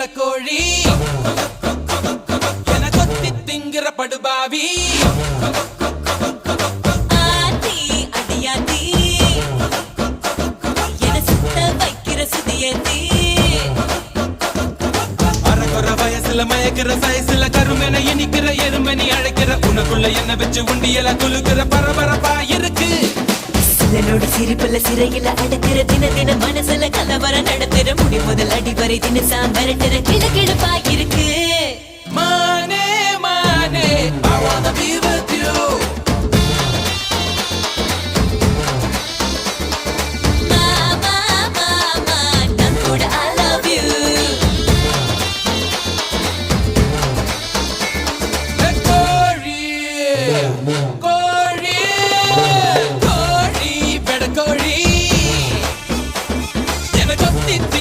கடக்கோழி என கொத்தி திங்கிற படுபாவி ஆத்தி அடியாத்தி என சுத்த வைக்கிற சுதியத்தி அறகுற வயசுல மயக்கிற சயசுல கருமென இனிக்கிற எருமணி அழைக்கிற உனக்குள்ள என்ன வச்சு உண்டியல குலுக்கிற பரபரப்பா இருக்கு சிலனோட சிரிப்புல சிறையில அடக்கிற தின தின மனசுல கலவரம் நடத்துற முடி முதல் அடிவரை தினசா மிரட்டுற கிழக்கிழப்பா இருக்கு